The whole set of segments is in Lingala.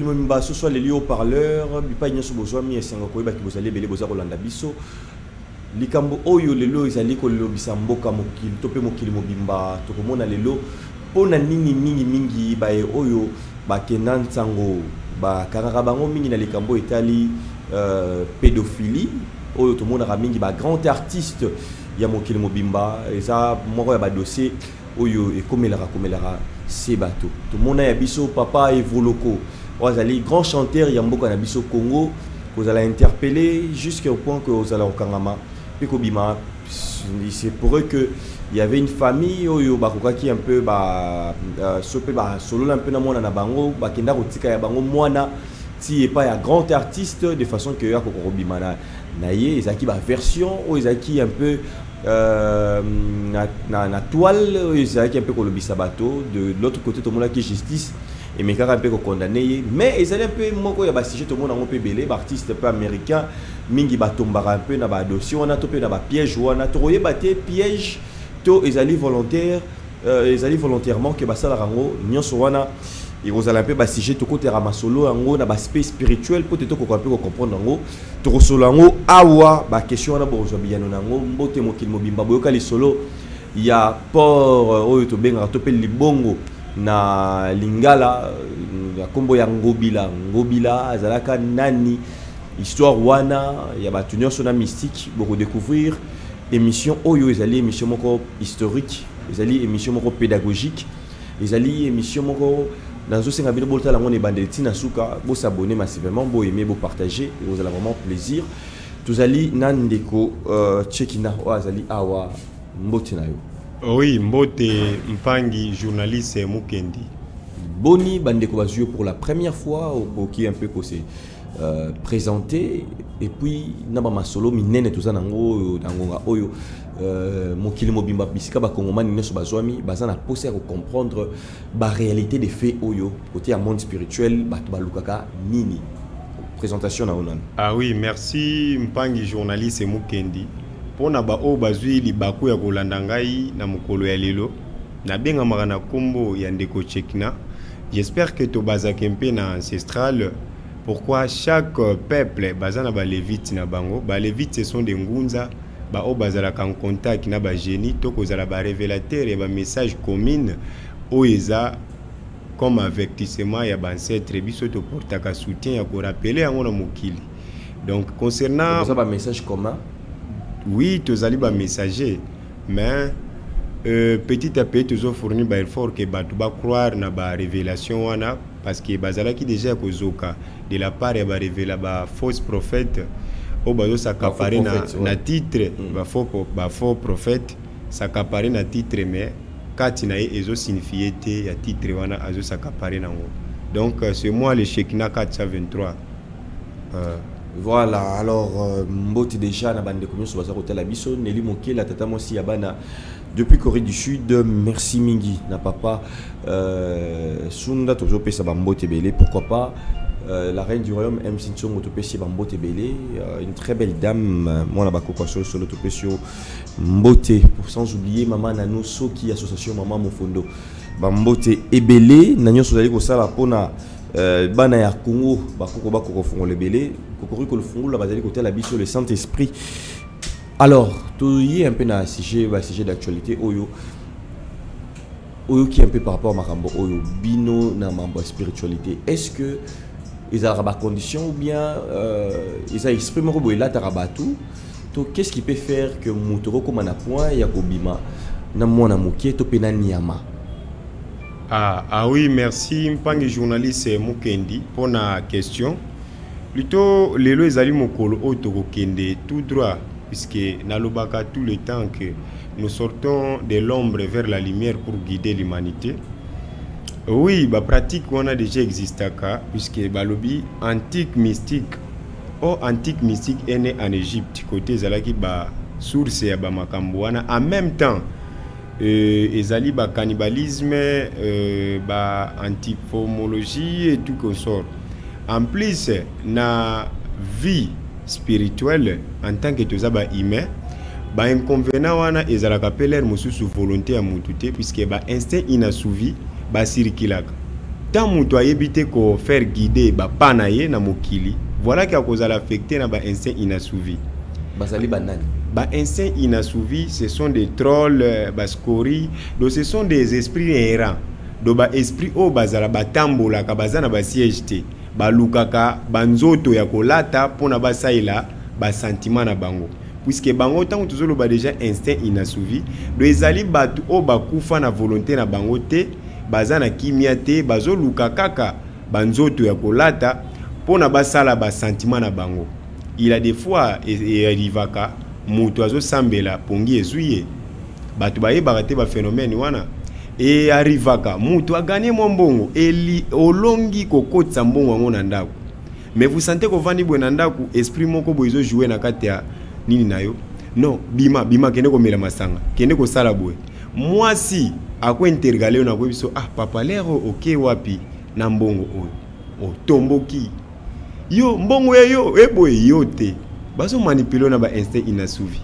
mokili ce soit les haut-parleurs bipa nyoso bozwa mi esenga ko ba ki bozali belé boza kolanda biso likambo oyo lelo ezali ko lobisa mboka mokili to pe mokili mobimba to komona lelo pona nini mingi ba e oyo ba kenan ntango ba karaka bango mingi na likambo etali pédophilie oyo to mona mingi ba grand artiste ya mokili mobimba eza moko ya ba dossier oyo ekomelaka c'est bateau tout le monde a biso papa Evoloko wazali grand chanteur ya mboka na biso Congo vous allez interpeller jusqu'au point que vous allez au Kangama puis bima c'est pour eux que il y avait une famille oyo bakokaki un peu solo un peu na mona na bango bakenda kotika ya bango mwana ti pas ya grand artiste de façon que ya kokobima na ye ezaki ba version o ezaki un peu na toile ezaki un peu kolobisa bateau de l'autre côté tout le monde qui justice et mais un peu condamné mais ezali un peu moko ya ba sujet tout le monde en peu belé ba artiste peu américain mingi batombara un peu na ba dossier on a topé na ba piège wana to yebate piège to ezali volontaire ezali volontairement que ba sala rango nyonso wana et vous allez un peu sujet tout côté ramasolo ango na ba space spirituel peut-être ko peu comprendre ango to solo ango awa ba question na bozo biyano nango mbote mokili mobimba boyoka li solo ya port oyo to benga to pe libongo na lingala ya kombo ya ngobila azalaka nani histoire wana ya ba tunyo sona mystique beaucoup découvrir émission oyo ezali émission moko historique ezali émission moko pédagogique ezali émission moko dans ce cas, vous allez vous s'abonner massivement, vous aimer, vous partager, vous allez vraiment plaisir. Vous allez nandeko checkina azali awa mbote na yo. Oui, mbote mpangi journaliste Mukendi. Boni bandeko bazio pour la première fois qui un peu ko se présenté et puis naba masolo minene tout ça nango nango oyo mokili mobimba bisika ba kongomani neso bazwami bazana posé à comprendre ba réalité des faits oyo côté à monde spirituel ba balukaka nini présentation na onan. Ah oui, merci mpangi journaliste Mukendi pona ba o bazwi libaku ya kolanda ngai na mokolo ya lelo na benga makana kombo ya ndeko Chekina. J'espère que to bazakempe na ancestral. Pourquoi chaque peuple bazana ba lévite na bango ba lévite ce sont des ngunza ba o bazala kan contact na ba génie to kozala ba révélateur et ba message commune oeza comme avertissement ya ba ancêtre biso to portaka soutien ya ko rappeler yango na mokili. Donc concernant ça ba message commun oui tozali ba messager mais petit à petit toujours fournir ba effort que ba croire na ba révélation wana parce que bazala qui déjà kozoka de la part ya ba révéla ba fausse prophète au bazo s'accaparer na titre ba faux prophète s'accaparer na titre mais katina ezo signifier te ya titre wana azo s'accaparer nango. Donc c'est moi le Chekina 423 voilà alors mboti déjà na bande komyo so baza kotala biso Nelly Mokela tata mosi ya bana depuis Corée du Sud. Merci mingi na papa Sunda tozo pesa bambote belé pourquoi pas la reine du royaume M Sinchongo to pesi bambote belé une très belle dame moi na bakoko solo to pesio mbote pour sans oublier maman Nano Soki association maman Mofondo bambote ebelé na nyoso zali ko sala pona bana ya Congo bakoko fongole belé kokori ko le fongola bazali ko tela biso le Saint-Esprit. Alors, tout y est un peu dans sujet d'actualité oyo qui est un peu par rapport à Marambo oyo bino na mambo spiritualité. Est-ce que ils ont des conditions ou bien ils ont exprimé que là tarabatu to qu'est-ce qui peut faire que mutoro comme un point yakobima na mona mukie to pena niama. Ah oui, merci mpangi journaliste Mukendi pour la question. Plutôt les lois ezali mokolo otoko kende tout droit puisque nalobaka tout le temps que nous sortons de l'ombre vers la lumière pour guider l'humanité. Oui, bah pratique on a déjà existé puisque balobi antique mystique est né en Égypte côté zalaki ba source ya ba makambo wana en même temps ezali ba cannibalisme ba anthropologie et tout consort. En plus na vie spirituel en tant que tozaba humain ba inconvénient wana ezalaka peler mususu volonté ya mututé puisque ba instinct inassouvi ba circulaka tant mutu ayebite ko faire guider ba panaye na mokili, voilà qui a cause à l'affecter na ba instinct inassouvi. Basali banani. Ba instinct inassouvi, ce sont des trolls, ba scories, donc ce sont des esprits errants. Do ba esprit o bazala batambola ka bazana ba siège te. Ba lukaka banzoto ya kolata pona basaila ba sentiment na bango. Puisque bango tant tozolo ba déjà instinct inassouvi, do ezali batu o bakufa na volonté na bango te, bazana kimia te, bazo lukaka banzoto ya kolata pona basala ba sentiment na bango. Il a des fois et arrivaka mutu azo sambela pongi ezuye batu baye barate ba phénomène wana et arrivaka mutu a gagné mon bongo eli olongi kokotsa mbongo ngona ndako, mais vous sentez ko vandi bo ndako esprit moko boizo jouer na kati ya nini nayo non bima kende ko mela masanga kende ko sala boye moi si ako intergalé na ko biso papa lero OK wapi na mbongo o tomboki yo mbongo yo eboye yo te baso manipuler na ba instinct inassouvi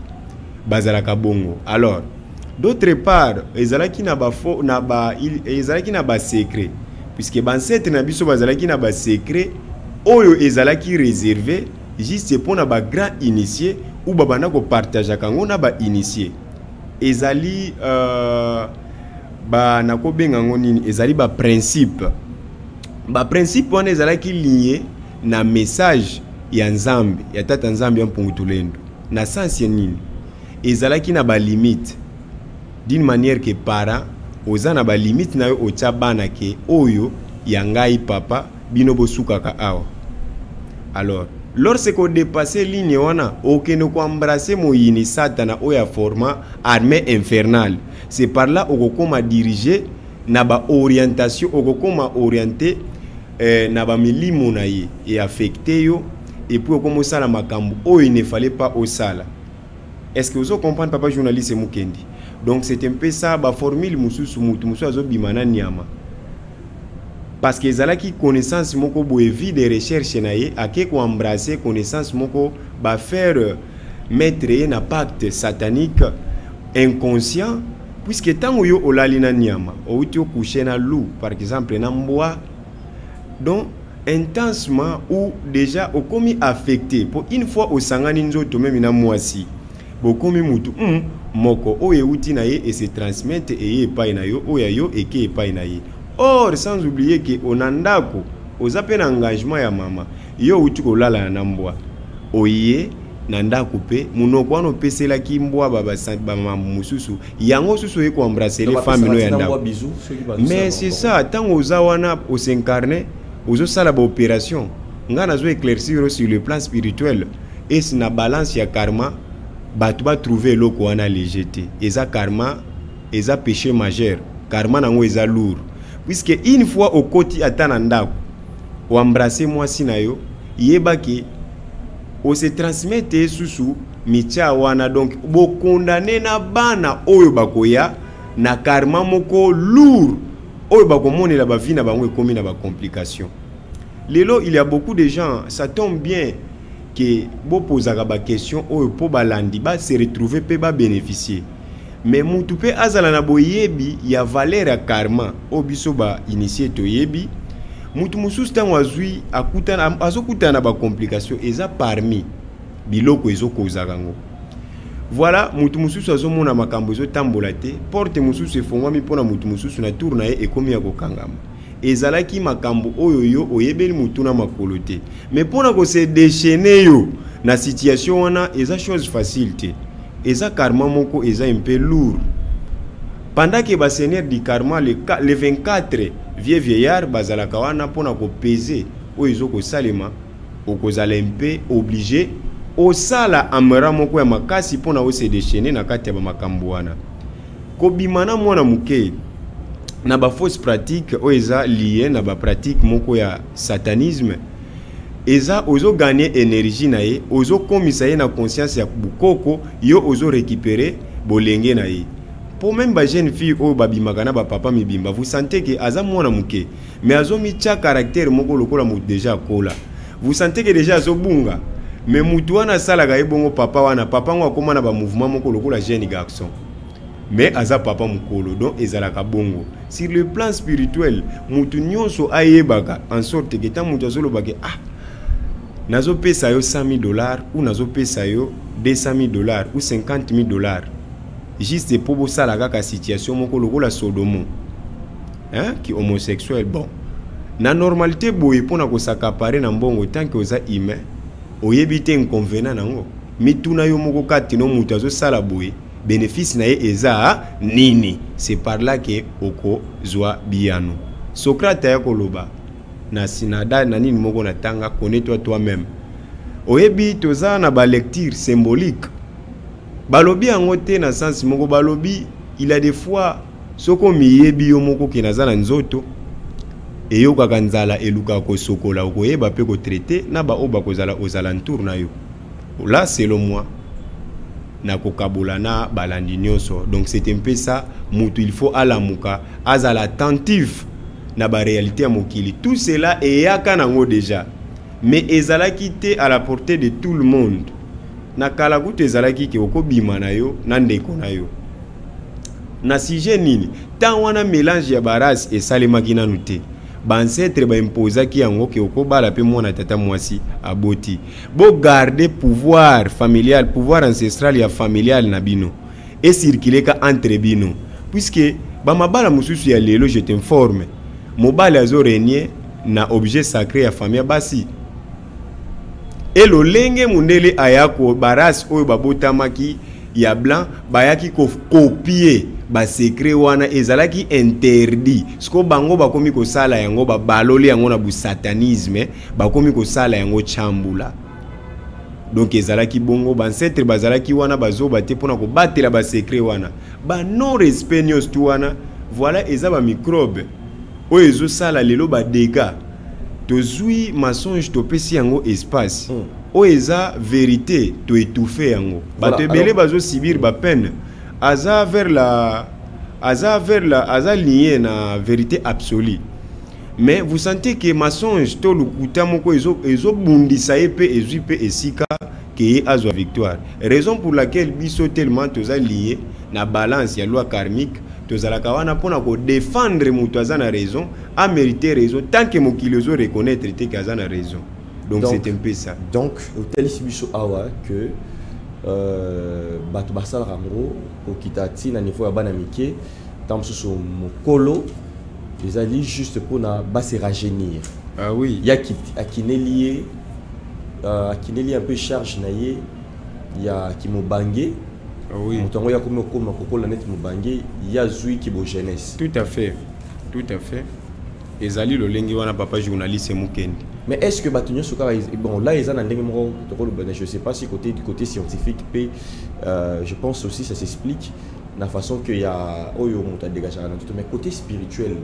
bazalaka bongo. Alors d'autre part ezalaki na ba fo na ba ezalaki na ba secret, puisque bansete na biso bazalaki na ba secret oyo ezalaki réservé juste pour na ba grand initié ou babana ko partager kango na ba initié ezali ba nako benga ngonini ezali ba principe wana ezalaki lié na message ya nzambe ya tata nzambe ya mpungutulendo na sens ya nini ezalaki na ba limite d'une manière que para oza na ba limite na yo ocha bana ke oyo ya ngai papa bino bosukaka awa. Alors lorsque dépasser ligne wana okene ko embrasser moyini satana oya format armée infernale, c'est par là okokoma diriger na ba orientation okokoma orienter na ba milimo na ye et affecter yo et puis comme ça la makambo oh il ne fallait pas au sala. Est-ce que vous comprenez papa journaliste Mukendi? Donc c'est un peu ça ba formule mususu mutu azo bimana nyama, parce que zalaki connaissance moko boye vie de recherche na ye ake ko embrasser connaissance moko ba faire mettre na pacte satanique inconscient, puisque tango yo olali na nyama o uti coucher na loup par exemple na mboa, donc intensement ou déjà au commis affecté pour une fois au sangani nzoto même na mwasi bokomi mutu moko oye uti na ye et se transmettre et epai na yo oya yo eke epai na ye. Or sans oublier que onandako ozape na engagement ya mama yo uti kolala na mbwa oye na ndako pe munoko wana pesela ki mbwa ba mususu yango susu eko embrasser les femmes no ya ndako. Mais c'est ça tant oza wana o s'incarner ozo sala ba opération ngana zo éclaircir sur le plan spirituel et c'est na balance ya karma batu ba trouver loko wana légèreté eza karma eza péché majeur karma nango eza lourd, puisque une fois au koti atana ndako o embrasser moi sinayo yebaki o se transmettre susu micha wana, donc bo condamner na bana oyo bakoya na karma moko lourd oyo bakomonela ba vie na bango ekomi na ba complication. Lelo il y a beaucoup de gens, ça tombe bien que bo posaka ba question oyo po balandi ba se retrouver pe ba bénéficier, mais mutu pe azala na boyebi ya valeur ya karma obiso ba initié to yebi mutu mususu tango azui akutana azokutana na ba complication eza parmi biloko ezokozaka ngo. Voilà mutu mususu azomona makambo ezotambola te, porte mususu efongwami mpona mutu mususu na tour na ye ekomi ya kokangama ezalaki makambo oyo yo oyebeli mutu na makolo te, mais mpona ko se déchaîner yo na situation wana eza chose facile te, eza karma moko eza un peu lourd. Pendant que ba seigneur du karma le 24 vieux vieillard bazalaka wana mpona ko peser oyo ezoko salema okozala un peu obligé au sala amera moko ya makasi pona o se déchaîner na kati ya ba makambo wana ko bimana mwana muke na ba fausse pratique o eza lié na ba pratique moko ya satanisme eza ozo gagner énergie na ye ozo komisa ye na conscience ya bukoko yo ozo récupérer bolenge na ye. Pour même ba jeune fille o babimaka na ba papa mibimba, vous sentez que aza mwana muke mais azo micha caractère moko lokola mu déjà kola, vous sentez que déjà azo bunga mais mutu wana salaka ebongo papa wana papa ngo akoma na ba mouvement moko lokola jeune garçon mais aza papa mukolo donc ezalaka bongo. Sur le plan spirituel mutu nyonso ayebaka en sorte que tant mutu azolobaka nazo pesa yo $100,000 ou nazo pesa yo $200,000 ou $50,000 juste pour bosala kaka situation moko lokola sodomo qui homosexuel. Bon na normalité boye pona ko s'accaparer na mbongo tant que oza humain oyebite inconvénient nango mituna yo moko kati no mutu azosala boye bénéfice na ye eza nini. C'est par là que oko zwa biano. Socrate ya koloba na sinada na nini moko na tanga connais-toi toi-même. Oyebi toza na ba lecture symbolique. Balobi yango te na sens moko balobi il a des fois soko miyebi yo moko ke nazala nzoto et yo kaka nzala eluka ko sokola okoyeba pe ko traiter na ba oba kozala ozalantour na yo. Là selon moi na kokabola na balandi nyonso. Donc c'est un peu ça mutu il faut alamuka azala attentif na ba réalité ya mokili. Tout cela est yaka nango déjà mais ezalaki te à la portée de tout le monde. Na kala kutu ezalaki ke okobima na yo na ndeko na yo na sujet nini tant wana mélange ya baras esalemaki nanu te. Bancetre ba imposaki yango ke okobala pe mwana tata mwasi aboti bo garder pouvoir familial, pouvoir ancestral ya familial na bino et circuler ka entre bino puisque ba mabala mususu ya lelo je t'informe mobali azo régner na objet sacré ya famille basi et lo lenge mundele ayako baras oyo babotamaki ya blanc bayaki ko copier ba secret wana ezalaki interdit siko bango bakomi ko sala yango ba baloli yango na bu satanisme bakomi ko sala yango chambula. Donc ezalaki bongo bancetre bazalaki wana bazoba te pona ko batela ba secret wana ba non respect nyos tu wana voilà eza ba microbe o ezo sala lelo ba dégâts tozui mensonge to pesi yango espace o eza vérité to étouffer yango ba te belé bazo subir ba peine aza vers la lié na vérité absolue. Mais vous sentez que mensonge to lukuta moko ezo bundisa epe ezupe esika ke azwa victoire. Raison pour laquelle biso tellement toza lié na balance ya loi karmique tozalaka wana pona ko défendre mutu aza na raison a mériter raison tant que mokili ozo reconnaître te kaza na raison. Donc c'est un peu ça. Donc hôtel biso awa que bato basala rango okitati na niveau ya bana mike tam so mokolo les alliés juste pour na ba se rajeunir. Ah oui, ya akineli un peu charge na ye ya kimobange. Ah oui, mutango ya komo kokola net mobange ya zui ki bo jeunesse. Tout à fait ezali lo lengi wana papa journaliste mukendi. Mais est-ce que Batunyo Soka, bon là ils ont un démembrement, je ne sais pas si du côté scientifique, je pense aussi ça s'explique la façon qu'il y a Oyo Monta dégagé mais côté spirituel.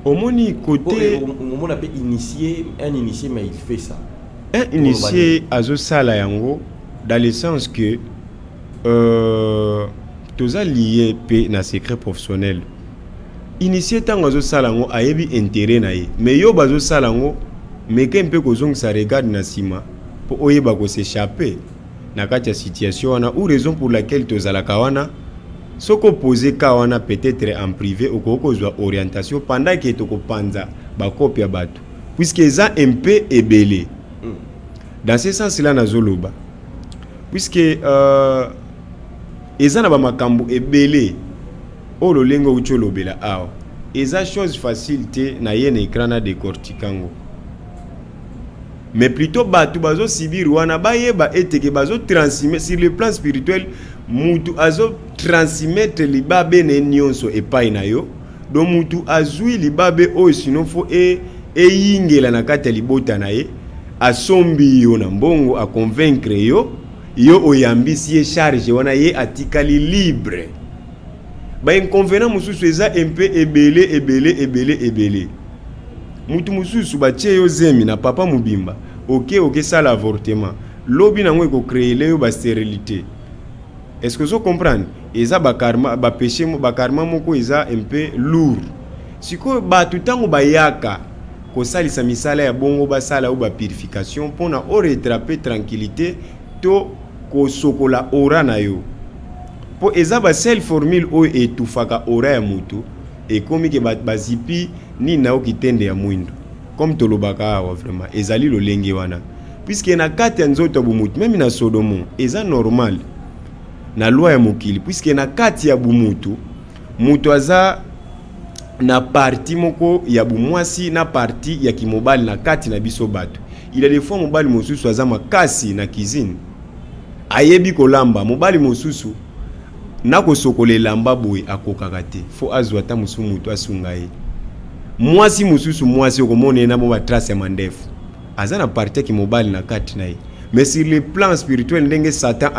Au moni côté on appelle initié, un initié mais il fait ça. Un initié à Zosala Yango dans le sens que tous a lié na secret professionnel. Initié tant à Zosalango a yebi intérêt na ye, mais yo bazo salango mais quand peu kozong ça regarde na sima pour oyeba ko s'échapper na kati ya situation wana ou raison pour laquelle tozala kawana soko poser kawana peut-être en privé ou ko zwa orientation pendant que toko panza ba copia bato puisque ça un peu ebelé dans ce sens là na zoloba puisque eza na ba makambo ebelé o lo lengo ucholo bela awa eza chose facile na ye na écran na décorticango. Mais plutôt batu bazo sibir wana bayeba eteke bazo transmettre sur le plan spirituel mutu azo transmettre libabe ne nyonso epai na yo do mutu azui libabe o sinon fo yingela na kati libota na ye asombi yo na mbongo a convaincre yo oyambisi ye charge wana ye atikali libre ba inconvénient mususu eza un peu ebele mutu mususu batie yo zemi na papa mubimba ok ça l'avortement lobi nango eko créer leyo ba stérilité. Est-ce que vous comprenez? Eza ba karma ba péché ba karma moko eza un peu lourd siko ba tutango ba yaka ko salisa misala ya bongo ba sala ou ba purification pona o retraper tranquillité to ko sokola ora na yo po eza ba seule formule oyo etufaka ora ya mutu ekomi ke bazipi ni nao kitende ya mwindo comme tolobaka awa vraiment ezali lolenge wana puisque na kati ya nzoto ya bumutu même na Sodomo eza normal na loi ya mokili puisque na kati ya bumutu mutu aza na parti moko ya bumwasi na parti ya kimobali na kati na biso bato il a des fois mobali mosusu aza makasi na cuisine ayebi kolamba mobali mosusu na kosokola lamba boy akokaka te fo azwa ta musu mutu asunga ye mwasi mususu mwasi okomona na bo ba trace ya mandefu aza na parti ki mobile na kati na ye mais sur le plan spirituel ndenge Satan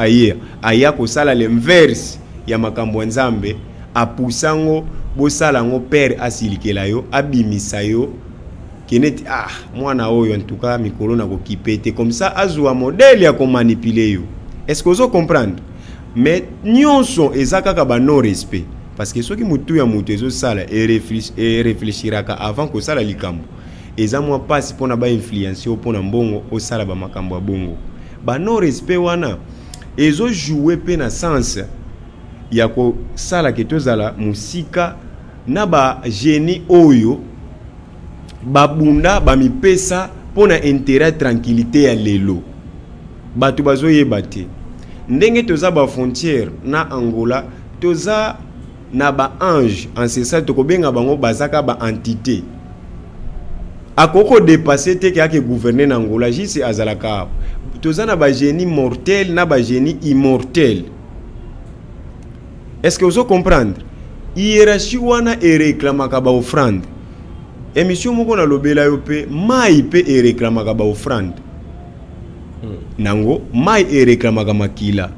aya ko sala l'inverse ya makambo nzambe apusango bo sala ngo père asilikela yo abimisa yo keneti mwana oyo en tout cas mikolo na ko kipete comme ça azwa modèle ya ko manipuler yo. Est-ce que vous comprenez? Mais nyonso ezaka ba non respect parce que soki mutu ya mutu ezo sala et réfléchiraka avant ko sala likambo eza mwa pasi pona ba influencer pona mbongo o sala ba makambo ya bongo ba non respect wana ezo jouer pe na sens ya ko sala ke tozala musika na ba génie oyo babunda ba mipesa pona intérêt tranquillité ya lelo batu bazoyeba te ndenge toza ba frontière na Angola toza na ba ange ancestral tokobenga bango bazaka ba entité akoko dépasser te ke gouverner na Angola jisi azalaka toza na ba génie mortel na ba génie immortel. Est-ce que vous comprenez? Hiérarchie wana e réclamaka ba offrande émission moko na lobela yo pe mai pe e réclamaka ba offrande nango mai e réclamaka makila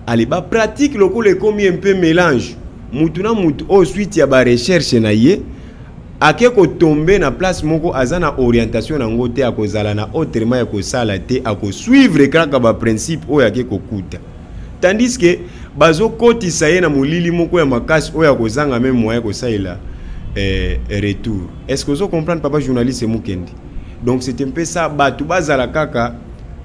ali ba pratique loko le komi un peu mélange mutu na mutu au suite ya ba recherche na ye ake ko tomber na place moko azana orientation nango te akozala na autrement ya ko sala te ako suivre kaka ba principe o yake ko kuta tandis que bazo kotisa ye na mulili moko ya makasi o ya kozanga même moyen ko saila retour. Est-ce que vous comprenez papa journaliste Mukendi? Donc c'est un peu ça batu bazala kaka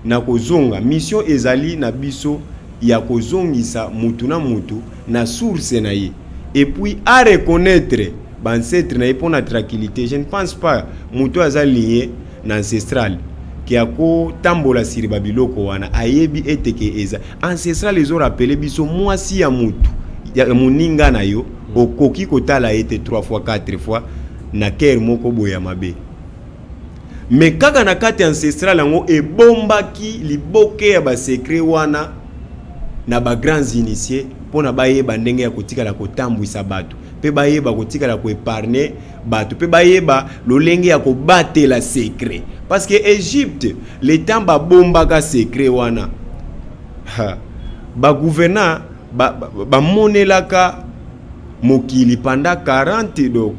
na kozonga mission ezali na biso ya kozongisa mutu na mutu na source na ye et puis à reconnaître ancêtre na ye pour la tranquillité. Je ne pense pas mutu azali lié na ancestral qui a ko tambola siri babiloko wana ayebi eteke eza ancestral les ont rappelé biso mwasi ya mutu ya muninga na yo okoki kotala ete 3 fois 4 fois na ker moko boya mabe mais kaka na kati ancestral yango ebombaki liboke ya ba secret wana na ba grands initiés pona bayeba ndenge ya kotikala kotambwisa bato pe bayeba kotikala ko épargner bato pe bayeba lolenge ya kobatela secret parce que Égypte le temps ba bombaka secret wana ba gouverneur ba monelaka mokili pendant 40 donc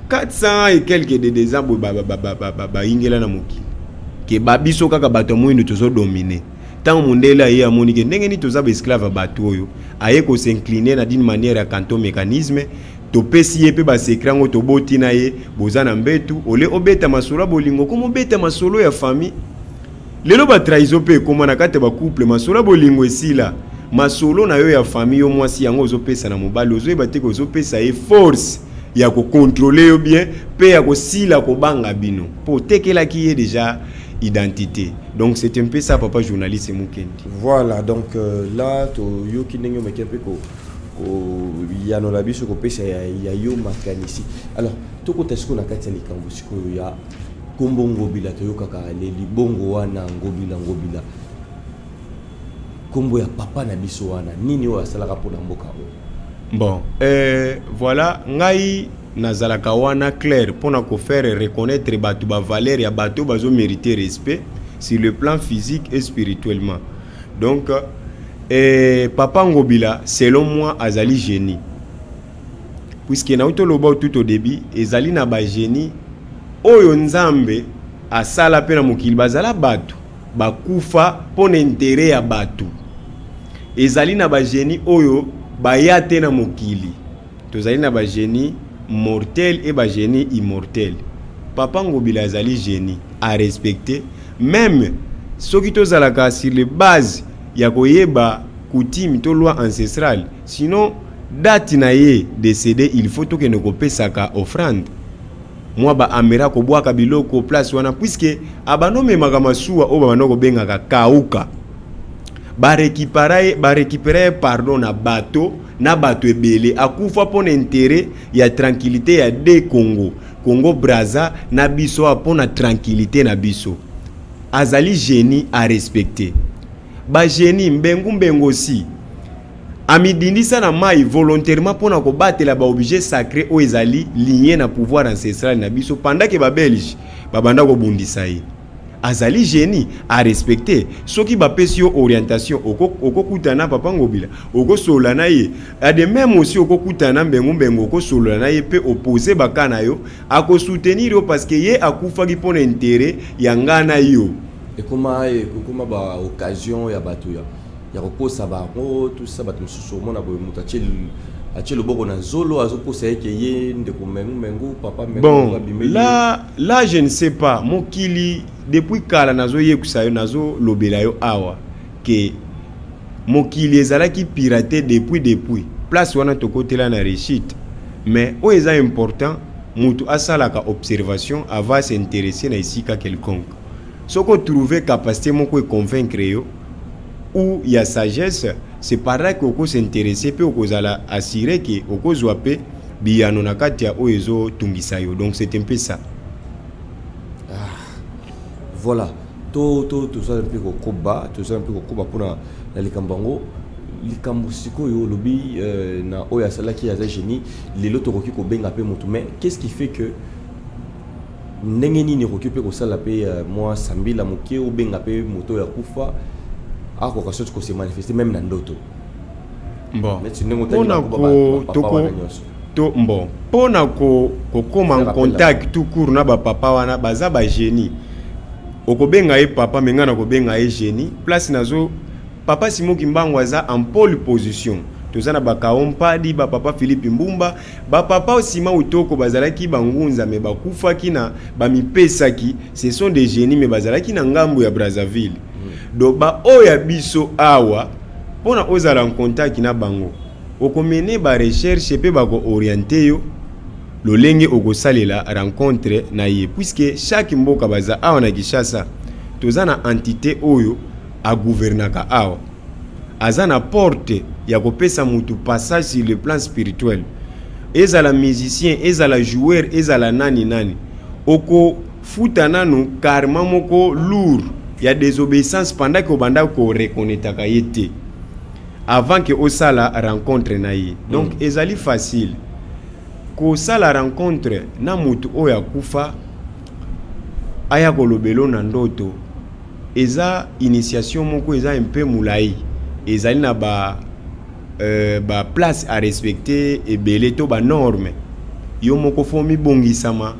400 et quelques de des ans ba ingela na mokili ke babiso kaka bato moyindo tozo dominer tant mondela ye amoni ke ndenge ni toza ba esclave bato oyo aye ko s'incliner na d'une manière ya kanto mécanisme to pesi ye pe ba secret ngo to boti na ye bozana mbetu ole obeta masolo bolingo komo beta masolo ya famille lelo ba trahison pe komo na kate ba couple masolo bolingo esila masolo na yo ya famille yo mwasi yango ozopesa na mobali ozoyeba te ko ozopesa ye force ya ko contrôler yo bien pe ya ko sila ko banga bino po tekela ki ye déjà identité. Donc c'est un peu ça papa journaliste Mukendi. Voilà donc là to yo ki ndenge meke pe ko ya no la biso ko pesa ya yo makanisi. Alors to ko tasiko na kati ya likambo siko ya kombo ngobila to yo kaka le libongo wana ngobila kombo ya papa na biso wana nini o asalaka pona mboka o. Bon voilà ngai nazalaka wana clair pona ko faire reconnaître batu ba valeur ya batu bazo mériter respect sur le plan physique et spirituellement. Donc papa ngobila selon moi azali génie puisque na utoloba tout au début ezali na ba génie oyo nzambe asala pe na mokili bazala batu bakufa pona intérêt ya batu ezali na ba génie oyo bayate na mokili tozali na ba génie mortel et ba génie immortel. Papa ngobila azali génie à respecter même soki tozalaka sur les bases ya koyeba coutume to loi ancestrale sinon date na ye décédé il faut to que ne kopesaka offrande moi ba amera ko bwaka biloko place wana puisque abano memaka masuwa o bano ko bengaka kauka ba récupérer pardon na bateau ebele akufa pona intérêt ya tranquillité ya de Congo Brazza na biso pona tranquillité na biso azali génie à respecter ba génie mbengu aussi amidindisa na mai volontairement pona ko batela ba objet sacré o ezali lié na pouvoir ancestral na biso pendant que ba belge babanda ko bundisa ye azali génie à respecter soki ba pesio orientation oko kutana papa ngobila oko solana ye de même aussi oko kutana mbengu oko solana ye pe opposer bakana yo ako soutenir yo parce que ye akufa ki pona intérêt ya ngana yo et comment ba occasion ya batuya ya kokosa bango tout ça bato mosusu omona boye moto atie loboko na zolo azokosa yeke ye ndeko mengu papa mengu bon là je ne sais pas mokili depuis kala nazo yekusa yo nazo lobela yo awa ke mokili ezalaki piraté depuis place wana tokotela na réussite mais o eza important mutu asalaka observation avant s'intéresser na isika quelconque soko trouver capacité moko e convaincre yo ou il y a sagesse, c'est par là que vous s'intéresser puis vous allez assurer que vous zoapé biyano nakatia oezo tungisayo. Donc c'est un peu ça. Voilà. Tout ça un peu koba, tout ça un peu koba pour la likambango. Likambo siko yo lobi na oya sala qui a génie, les loto roki ko benga pe motu. Mais qu'est-ce qui fait que ndengeni ni roki pe ko sala pe moi sambila moké ou benga pe moto ya kufa ako kaso ko se manifester même na ndoto. Bon. Pona ko koma en contact tout court na ba papa wana baza ba génie. Okobenga e papa menga na ko benga e génie. Place nazo papa Simon Kimbangwaza en pole position. Tozana ba Kaompa di ba papa Philippe Mbumba, ba papa Osima Utoko bazalaki bangunza me bakufa kina ba mipesaki, ce sont des génies me bazalaki na ngambo ya Brazzaville. Do ba oya biso awa pona ozala en contact na bango okomene ba recherche pe ba ko orienter yo lolenge okosalela rencontre na ye puisque chaque mboka baza awa na Kinshasa tozana entité oyo a gouvernaka awa azana porte ya kopesa mutu passage sur le plan spirituel ezala musicien ezala joueur ezala nani oko futa nanu karma moko lourd. Il y a des obéissances pendant que banda ko reconnaître ka yete avant que osala rencontre na ye. Donc ezali facile ko sala rencontre na mutu oya kufa aya ko lobelo na ndoto eza initiation moko eza un peu moulai ezali na ba place à respecter et belé to ba norme yo moko fomi bongisama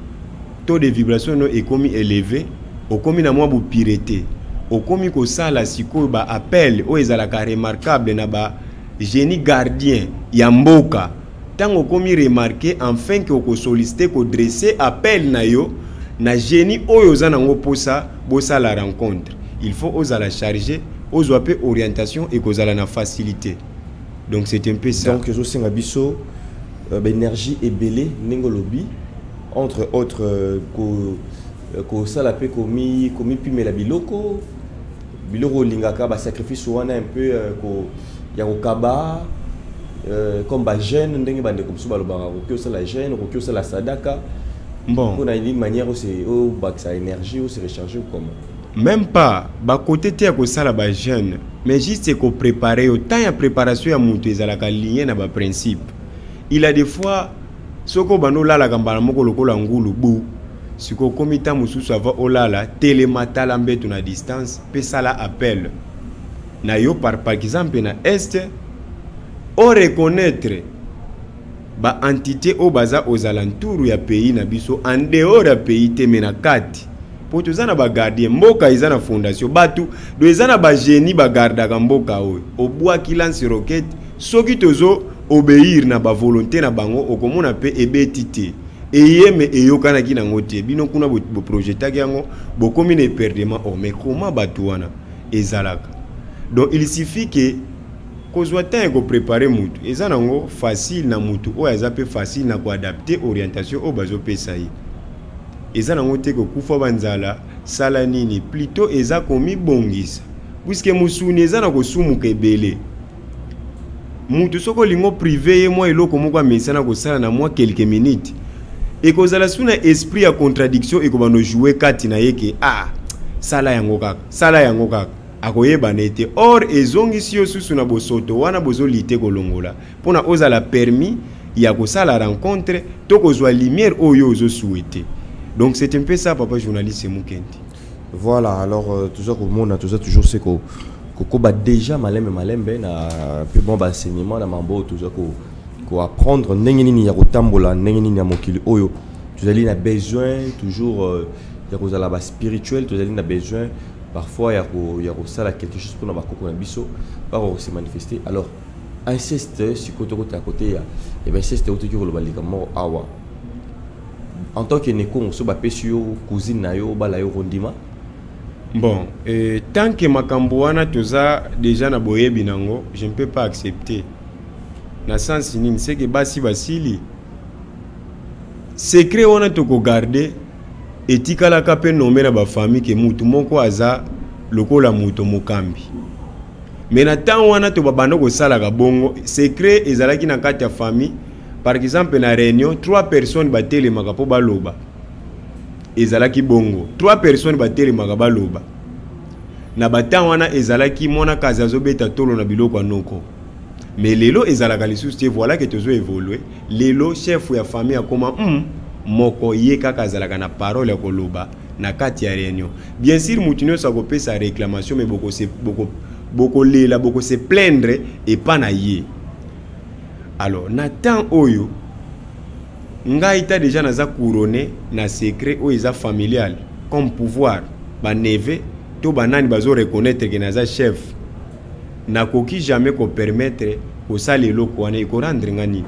taux de vibration no ekomi élevé okomi na mwa bu pireté okomi ko sala siko ba appel o ezalaka remarquable na ba génie gardien ya mboka tango okomi remarquer enfin que oko solliciter ko dresser appel na yo na génie oyo za nango posa bosa la rencontre il faut osala charger ozoape orientation et kozala na facilité. Donc c'est un peu ça. Donc je sais biso énergie et belé nengolobi entre autres ko sala pe komi pime la biloko lingaka ba sacrifice wana un peu ko ya ko kaba comme ba jeune ndenge bande comme so balobaka ko sala jeune ko sala sadaka bon on a une manière où c'est au bac sa énergie ou se recharger ou comment même pas ba côté te ko sala ba jeune mais juste ko préparer autant ya préparation ya mutu ezalaka lié na ba principe il a des fois soko bano lala kambala moko lokola ngulu bu siko komita mususu ava olala telematala mbetu na distance pe sala appel na yo par exemple na est o reconnaître ba entité o baza aux alentours ya pays na biso en dehors ya pays te mena kati po tozana ba gardien mboka izana fondation batu do izana ba génie ba gardaka mboka oyo obwa kilance roquette soki tozo obéir na ba volonté na bango okomona pe ebetité eyeme eyokana kina ngote bino kuna bo projetaki yango bokomi na perdement o mais comment batu wana ezalaka donc il suffit que kozwa temps ko préparer mutu eza nango facile na mutu o eza pe facile na ko adapter orientation o bazo pesa yi eza nango te ko kufa banzala sala nini plutôt eza komi bongisa puisque musuni eza na ko sumuka ebele mutu soko lingo privé ye moi eloko moko amesana ko sala na moi quelques minutes et kozala suna esprit ya contradiction et ko bano jouer kati na yeke sala yango kaka akoyeba nete or ezongisi yo susu na bosoto wana bozo lite kolongola pona ozala permis ya kosala rencontre to kozwa lumière oyo ozo souhaiter. Donc c'est un peu ça papa journaliste Mukendi. Voilà, alors toujours au monde toujours c'est ko déjà malembe na peu bon enseignement na mambo toujours ko apprendre ndenge nini ya kotambola ndenge nini ya mokili oyo tozali na besoin toujours ya kozala ba spirituel tozali na besoin parfois ya ko sala quelque chose pour na bakoko na biso pour se manifester. Alors inceste si côté à côté ya et ben inceste autour ko lobalikamo awa en tant que neko on so ba pesio cousine na yo bala yo rondima. Bon, tant que makambo wana toza déjà na boyebi nango, je ne peux pas accepter. Na sens nini c'est que basi basili secret wana toko garder etikala ka pe nommer na ba famille ke mutu moko aza lokola mutu mokambi. Mais na temps wana to babando ko sala ka bongo secret ezalaki na kati ya famille. Par exemple na réunion 3 personnes batele makapo baloba ezalaki bongo 3 personnes batele makaba loba na batan wana ezalaki mona kazazo beta tolo na biloko anoko. Mais lelo ezalaka lisusu voilà que tozo évoluer lelo chef ya famille akoma moko ye kaka ezalaka na parole ya koloba na kati ya réunion. Bien sûr mutunyo sa ko pesa réclamation mais boko lela boko se plaindre et pas na ye. Alors na temps oyo ngaita déjà naza couronné na secret o eza familial comme pouvoir ba neve to banani bazo reconnaître que naza chef na koki jamais ko permettre ko sala eloko wana ko rendre ngani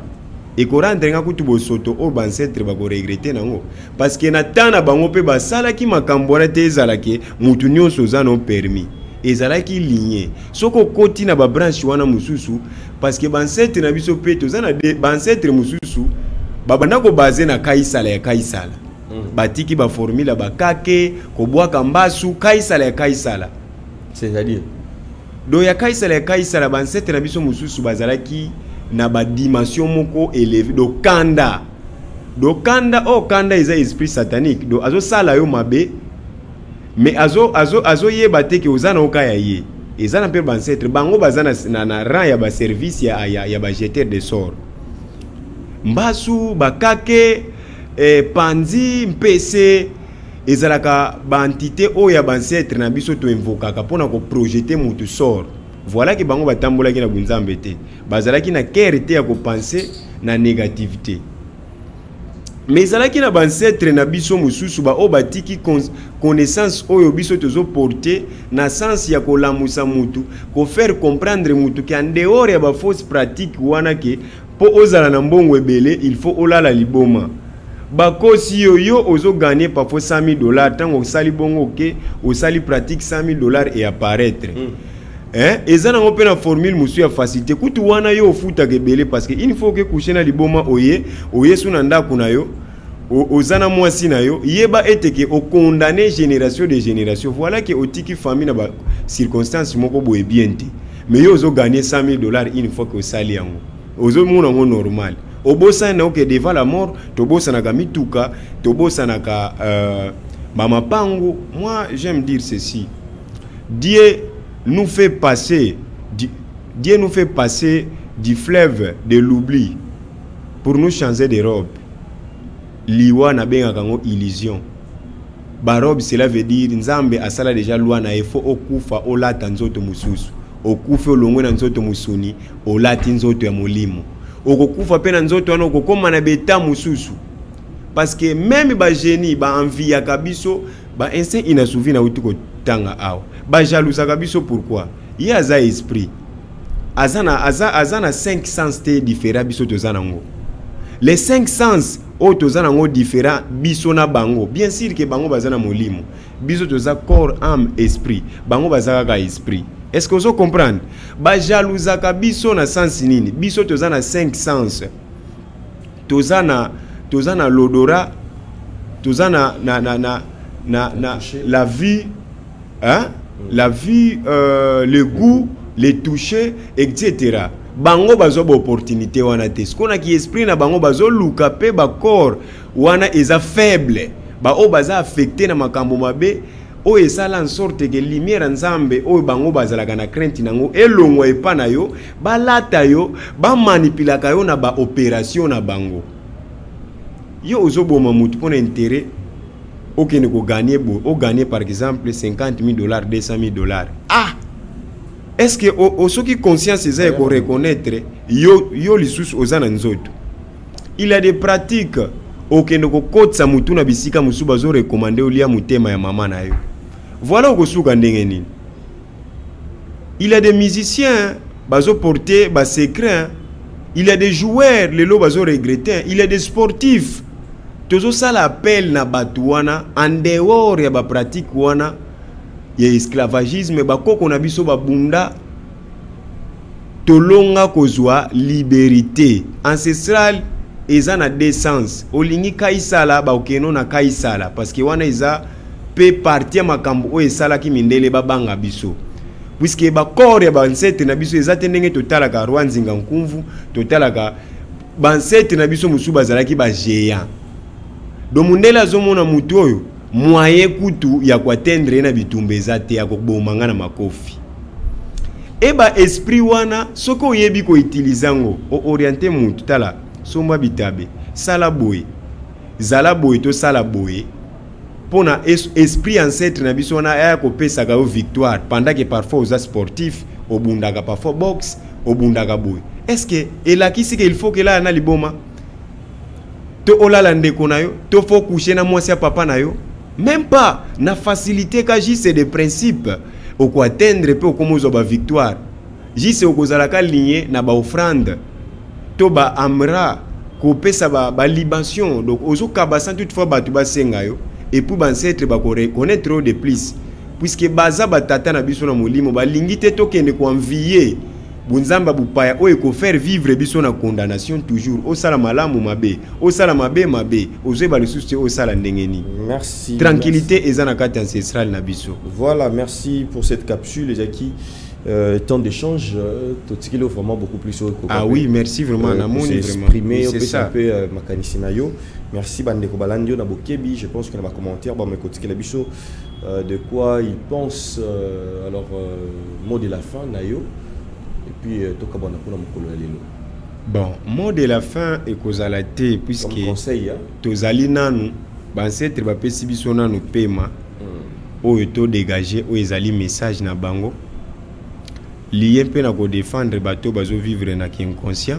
e ko rendre nga kutu bosoto o bancetre ba ko regretter nango parce que na tana bango pe ba sala ki makambo na te ezala ke mutu nyonso za no permis ezalaki ligné soko koti na ba branche wana mususu parce que bancetre na biso pe to za na de bancetre mususu babanda ko basé na kaisala ya kaisala batiki ba formula ba kake ko bwaka mbasu kaisala ya kaisala c'est-à-dire do ya kaisala bancetre na biso mususu bazalaki na ba dimension moko élevé do kanda eza esprit satanique do azo sala yo mabe mais azo yeba te ke ozana okaya ye ezana pe bancetre bango bazana na rang ya ba service ya ba jeter de sort mbasu bakake panzi mpese ezalaka ba entité oya bancetre na biso to invokaka pona ko projeter mutu sort. Voilà que bango batambola ki na bunzambe te bazalaki na cœur te ya ko penser na négativité. Mais ezalaki na bancetre na biso mususu ba o batiki connaissance oyo biso tozo porter na sens ya ko lamusa mutu ko faire comprendre mutu ki en dehors ya ba fausse pratique wana ke po ozala na mbongo ebele il faut olala liboma bakosi yo ozo gagner parfois $100,000 tango osali bongo ke osali pratique $100,000 et apparaître ezana ngo pe na formule musu ya facilité kutu wana yo ofuta kebele parce que il faut que coucher na liboma oye suna ndako na yo ozana mwasi na yo yeba eteke o condamner génération de génération. Voilà que otiki famille na ba circonstance moko boye bien te mais yo ozo gagner $100,000 une fois que osali yango ozo mona ngo normal obosa na oke devant la mort tobosa na kamituka tobosa na ka mama pango. Moi j'aime dire ceci, Dieu nous fait passer du fleuve de l'oubli pour nous changer de robe. Liwa na benga kango illusion ba robe, cela veut dire nzambe asala déjà loi na efo okufa olata nzoto mususu okufa olongwe na nzoto musuni olati nzoto ya molimo okokufa pe na nzoto wana okokoma na beta mususu parce que même ba génie ba envie ya kabiso ba instinct inasouvi na utuko tanga awa ba jalousa kabiso. Pourquoi? Il y a za esprit azana 5 sens te différents biso tozana ngo les 5 sens o tozana ngo différents biso na bango. Bien sûr que bango bazana molimo biso toza corps âme esprit bango bazaka ka esprit Est-ce que vous comprenez? Ba jalousaka biso na sens nini? Biso toza na 5 sens. Toza na l'odorat, toza na la vue, hein? La vue, le goût, les toucher, etc. Bango bazo ba opportunité wana te. Ce qu'on a qui esprit na bango bazo luka pe ba corps wana eza faible. Ba o baza affecté na makambo mabe. O esala en sorte que lumière nzambe o bango bazalaka na crainte nango elongwa epa na yo balata yo ba manipulaka yo na ba opération na bango. Yo ozoboma mutu pona intérêt okene ko gagner o gagner par exemple $50,000 $200,000. Ah, est-ce que ceux qui conscience eza ko reconnaître yo lisusu ozana nzoto? Il y a des pratiques okene ko kotsa mutu na bisika musu bazo recommander olia mutema ya mama na yo. Voilà où il y a des musiciens bazo porter bas secret. Il y a des joueurs les lots bazo regretter. Il y a des sportifs. Tozo ça l'appel na batuana en dehors ya ba pratique wana ya esclavagisme ba koko na biso ba bunda tolonga kozwa liberté ancestrale eza na deux sens. Olingi kaisala ba okeno na kaisala parce que wana eza peut partir makambo o esala ki mindele babanga biso puisque ba corps ya bansete na biso ezate ndenge totala ka Rwanzinga nkumvu totala ka bansete na biso musu bazalaki ba géant do mundela zomona mutu oyo moyen kutu ya kwatendre na bitumba ezate ya kobomanga na makofi eba esprit wana soko oyebi ko utilizango o orienter mutu tala somba bitabe sala boye zala boye to sala boye pour un esprit ancêtre na biso na ya ko pesa ka victoire pendant que parfois aux sportifs au bundaka parfois boxe au bundaka boy. Est-ce que et là qui c'est qu'il faut que là na liboma to olala ndeko na yo to faut coucher na mwasi ya papa na yo même pas na facilité ka juste des principes au ko atteindre pe au komozo ba victoire juste au kozala ka ligné na ba offrande to ba amra ko pesa ba libation donc ozo kabasa toutefois ba tu ba senga yo. Et pour ancêtre ba ko reconnaître de plus puisque baza batata na biso na molimo ba lingite to kende ko envier bunzamba bupaya o ko faire vivre biso na condamnation toujours au sala malamu mabe au sala mabe oze ba lesuste au sala ndengeni. Merci. Tranquillité ezana kati ancestral na biso. Voilà, merci pour cette capsule les acquis. Temps d'échange, tout ce qui est vraiment beaucoup plus haut. Ah oui, merci vraiment. Exprimer, c'est ça. Merci Bandeko Balandio Nabokebi. Je pense qu'on va commenter. Bon, mais côté la biso de quoi il pense. Alors mot de la fin Nayo. Et puis toka bana kuna mukolo lelo. Bon, mot de la fin et kozalate puisque comme conseil tozali nanu bancetre ba pesi biso nanu pema. Oyo to dégager o ezali message na bango. Lié pe na ko défendre bateau bazo vivre na ki inconscient.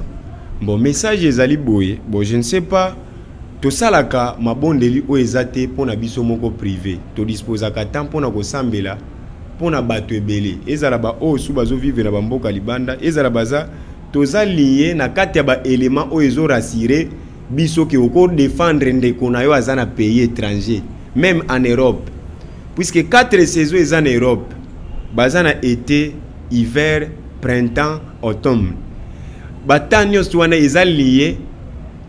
Bon message ezali boye. Bon je ne sais pas to salaka mabondeli o ezate pona biso moko privé. To disposaka temps pona ko sambela pona bato ebele. Ezala ba o su bazo vivre na bamboka libanda. Ezala baza toza lié na kati ya ba élément o ezo rassurer biso ke oko défendre ndeko na yo azana pays étranger même en Europe. Puisque 4 saisons est en Europe. Bazana été, hiver, printemps, automne. Batanyo stwana est lié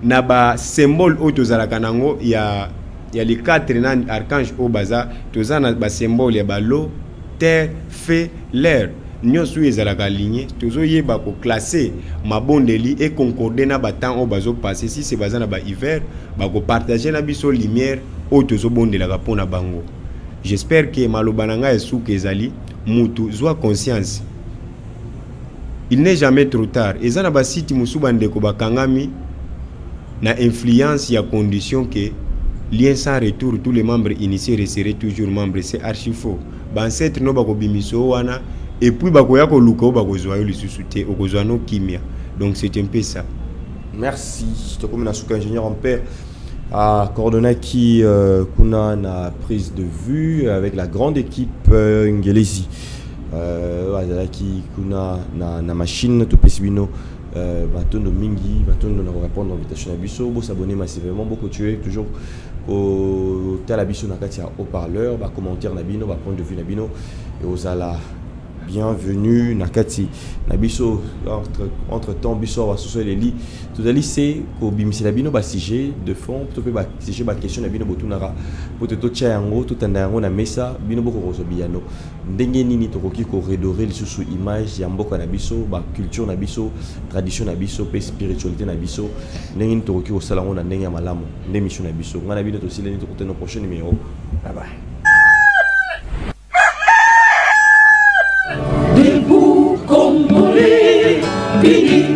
na ba symbole au tozalaka nango ya les 4 archanges au baza tozana ba symbole ya ba l'eau, terre, feu, l'air. Nyonso ezalaka aligné tozo yeba ko classer mabondeli et concorder na batan au bazo passer si c'est bazana ba hiver ba ko partager na biso lumière au tozo bondela ka pona bango. J'espère que Malobananga et Souk Ezali, Moutou, soit conscience. Il n'est jamais trop tard. Et ça n'a pas si Timousoubande Kobakangami na influence y a condition que lien sans retour tous les membres initiés resteraient toujours membres. C'est archi faux. Bancêtre no bako bimiso wana et puis bako yako luko bako zoyo li susute okozano kimia. Donc c'est un peu ça. Merci. Je te comme Souk ingénieur en père. À Cordonaki kuna na prise de vue avec la grande équipe Ngelezi qui kuna na machine tout pesibino batondo mingi batondo na répondre à l'invitation à biso bo s'abonner massivement beaucoup tuer toujours au tala biso na kati ya haut-parleur ba commentaire na bino ba point de vue na bino et aux ala bienvenue nakati na biso entre temps biso wa soso leli tout ali c'est ko bimisela bino ba sujet de fond to pe ba sujet ba question na bino botunara poteto tia yango to tanda yango na mesa bino boko ko biano ndenge nini to koki ko redorer lisusu image ya mboka na biso ba culture na biso tradition na biso pe spiritualité na biso ndenge nini to koki ko sala ngona ndenge ya malamu ndenge mission na biso ngana bino to sileni to koteno prochain numéro. Bye bye. Debout, Congolais, béni.